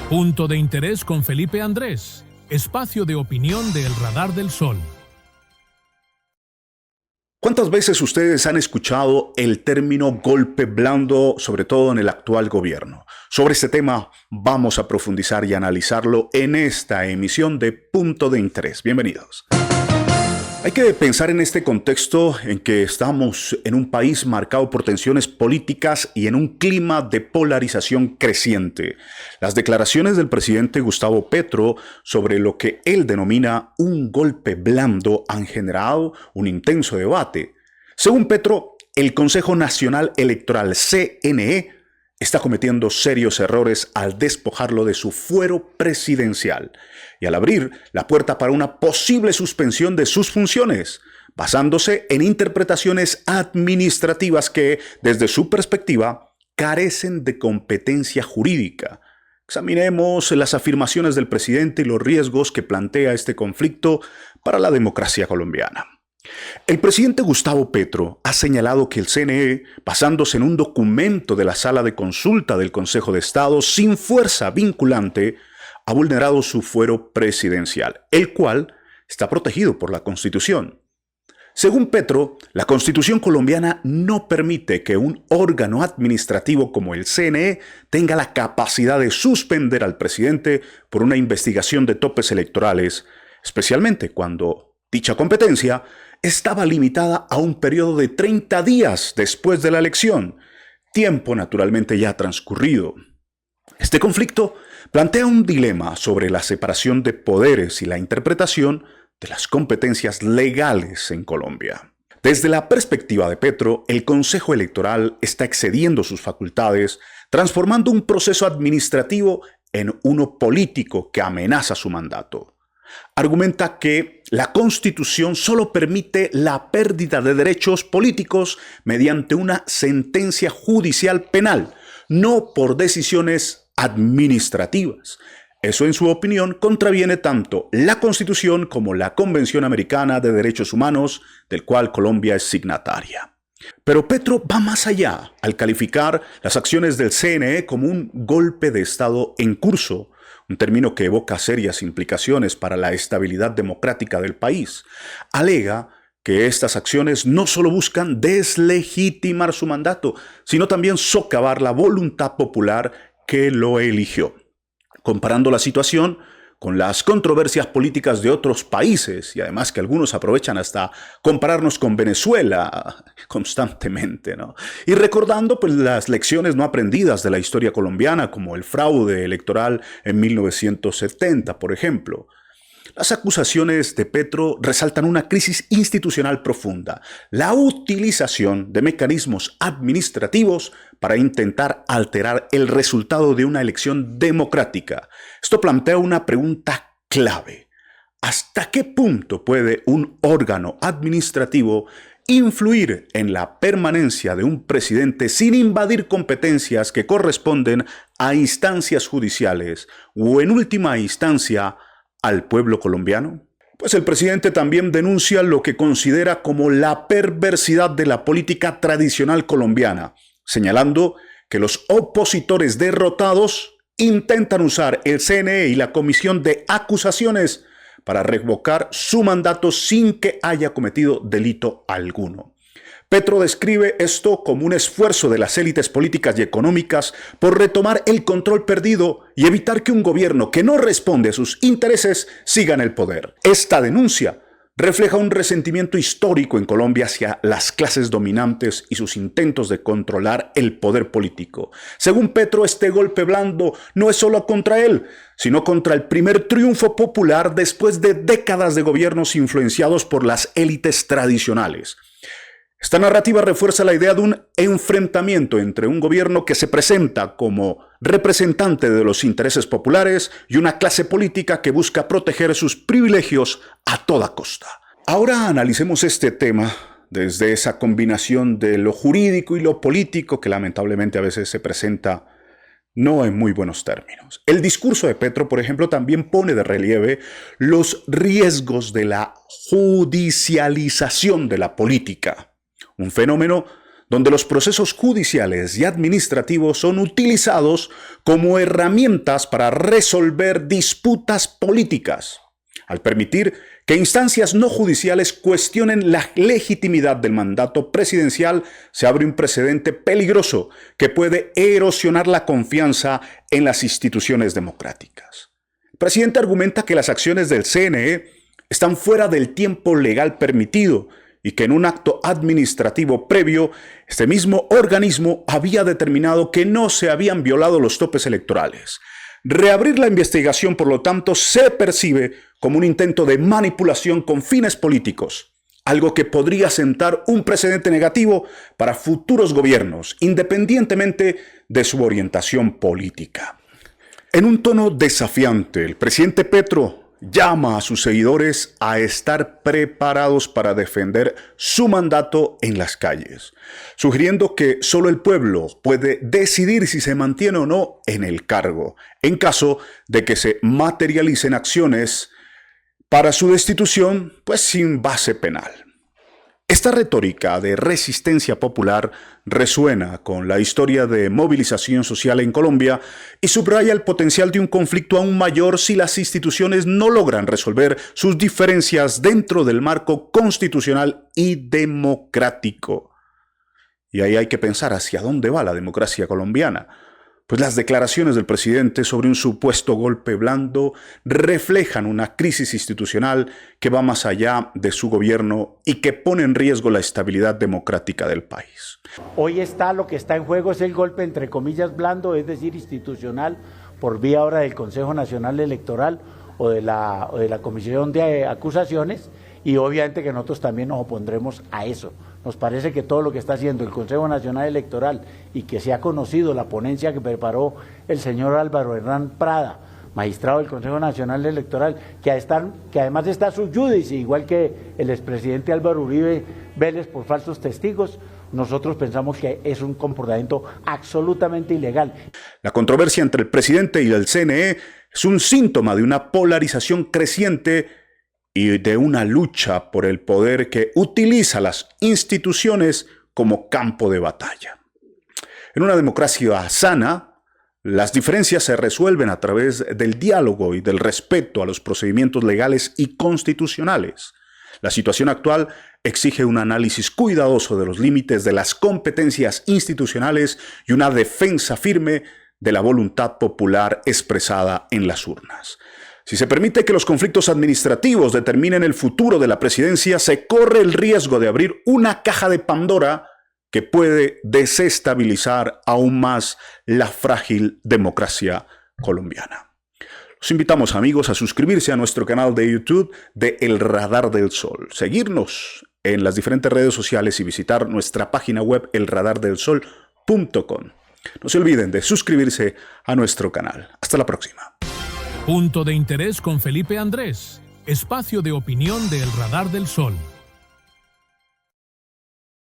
Punto de interés con Felipe Andrés, espacio de opinión del Radar del Sol. ¿Cuántas veces ustedes han escuchado el término golpe blando, sobre todo en el actual gobierno? Sobre este tema vamos a profundizar y analizarlo en esta emisión de Punto de Interés. Bienvenidos. Hay que pensar en este contexto en que estamos en un país marcado por tensiones políticas y en un clima de polarización creciente. Las declaraciones del presidente Gustavo Petro sobre lo que él denomina un golpe blando han generado un intenso debate. Según Petro, el Consejo Nacional Electoral, CNE, está cometiendo serios errores al despojarlo de su fuero presidencial y al abrir la puerta para una posible suspensión de sus funciones, basándose en interpretaciones administrativas que, desde su perspectiva, carecen de competencia jurídica. Examinemos las afirmaciones del presidente y los riesgos que plantea este conflicto para la democracia colombiana. El presidente Gustavo Petro ha señalado que el CNE, basándose en un documento de la Sala de Consulta del Consejo de Estado sin fuerza vinculante, ha vulnerado su fuero presidencial, el cual está protegido por la Constitución. Según Petro, la Constitución colombiana no permite que un órgano administrativo como el CNE tenga la capacidad de suspender al presidente por una investigación de topes electorales, especialmente cuando dicha competencia estaba limitada a un periodo de 30 días después de la elección, tiempo naturalmente ya transcurrido. Este conflicto plantea un dilema sobre la separación de poderes y la interpretación de las competencias legales en Colombia. Desde la perspectiva de Petro, el Consejo Electoral está excediendo sus facultades, transformando un proceso administrativo en uno político que amenaza su mandato. Argumenta que la Constitución solo permite la pérdida de derechos políticos mediante una sentencia judicial penal, no por decisiones administrativas. Eso, en su opinión, contraviene tanto la Constitución como la Convención Americana de Derechos Humanos, del cual Colombia es signataria. Pero Petro va más allá al calificar las acciones del CNE como un golpe de Estado en curso, un término que evoca serias implicaciones para la estabilidad democrática del país. Alega que estas acciones no solo buscan deslegitimar su mandato, sino también socavar la voluntad popular que lo eligió. Comparando la situación con las controversias políticas de otros países, y además que algunos aprovechan hasta compararnos con Venezuela constantemente, ¿no? Y recordando pues las lecciones no aprendidas de la historia colombiana, como el fraude electoral en 1970, por ejemplo. Las acusaciones de Petro resaltan una crisis institucional profunda, la utilización de mecanismos administrativos para intentar alterar el resultado de una elección democrática. Esto plantea una pregunta clave. ¿Hasta qué punto puede un órgano administrativo influir en la permanencia de un presidente sin invadir competencias que corresponden a instancias judiciales o, en última instancia, al pueblo colombiano? Pues el presidente también denuncia lo que considera como la perversidad de la política tradicional colombiana, señalando que los opositores derrotados intentan usar el CNE y la Comisión de Acusaciones para revocar su mandato sin que haya cometido delito alguno. Petro describe esto como un esfuerzo de las élites políticas y económicas por retomar el control perdido y evitar que un gobierno que no responde a sus intereses siga en el poder. Esta denuncia refleja un resentimiento histórico en Colombia hacia las clases dominantes y sus intentos de controlar el poder político. Según Petro, este golpe blando no es solo contra él, sino contra el primer triunfo popular después de décadas de gobiernos influenciados por las élites tradicionales. Esta narrativa refuerza la idea de un enfrentamiento entre un gobierno que se presenta como representante de los intereses populares y una clase política que busca proteger sus privilegios a toda costa. Ahora analicemos este tema desde esa combinación de lo jurídico y lo político que lamentablemente a veces se presenta no en muy buenos términos. El discurso de Petro, por ejemplo, también pone de relieve los riesgos de la judicialización de la política. Un fenómeno donde los procesos judiciales y administrativos son utilizados como herramientas para resolver disputas políticas, al permitir que instancias no judiciales cuestionen la legitimidad del mandato presidencial. Se abre un precedente peligroso que puede erosionar la confianza en las instituciones democráticas. El presidente argumenta que las acciones del CNE están fuera del tiempo legal permitido y que en un acto administrativo previo, este mismo organismo había determinado que no se habían violado los topes electorales. Reabrir la investigación, por lo tanto, se percibe como un intento de manipulación con fines políticos, algo que podría sentar un precedente negativo para futuros gobiernos, independientemente de su orientación política. En un tono desafiante, el presidente Petro llama a sus seguidores a estar preparados para defender su mandato en las calles, sugiriendo que solo el pueblo puede decidir si se mantiene o no en el cargo, en caso de que se materialicen acciones para su destitución, pues sin base penal. Esta retórica de resistencia popular resuena con la historia de movilización social en Colombia y subraya el potencial de un conflicto aún mayor si las instituciones no logran resolver sus diferencias dentro del marco constitucional y democrático. Y ahí hay que pensar hacia dónde va la democracia colombiana. Pues las declaraciones del presidente sobre un supuesto golpe blando reflejan una crisis institucional que va más allá de su gobierno y que pone en riesgo la estabilidad democrática del país. Hoy lo que está en juego es el golpe entre comillas blando, es decir, institucional, por vía ahora del Consejo Nacional Electoral o de la Comisión de Acusaciones, y obviamente que nosotros también nos opondremos a eso. Nos parece que todo lo que está haciendo el Consejo Nacional Electoral y que se ha conocido la ponencia que preparó el señor Álvaro Hernán Prada, magistrado del Consejo Nacional Electoral, que además está sub judice, igual que el expresidente Álvaro Uribe Vélez por falsos testigos, nosotros pensamos que es un comportamiento absolutamente ilegal. La controversia entre el presidente y el CNE es un síntoma de una polarización creciente y de una lucha por el poder que utiliza las instituciones como campo de batalla. En una democracia sana, las diferencias se resuelven a través del diálogo y del respeto a los procedimientos legales y constitucionales. La situación actual exige un análisis cuidadoso de los límites de las competencias institucionales y una defensa firme de la voluntad popular expresada en las urnas. Si se permite que los conflictos administrativos determinen el futuro de la presidencia, se corre el riesgo de abrir una caja de Pandora que puede desestabilizar aún más la frágil democracia colombiana. Los invitamos, amigos, a suscribirse a nuestro canal de YouTube de El Radar del Sol, seguirnos en las diferentes redes sociales y visitar nuestra página web elradardelsol.com. No se olviden de suscribirse a nuestro canal. Hasta la próxima. Punto de interés con Felipe Andrés, espacio de opinión de El Radar del Sol.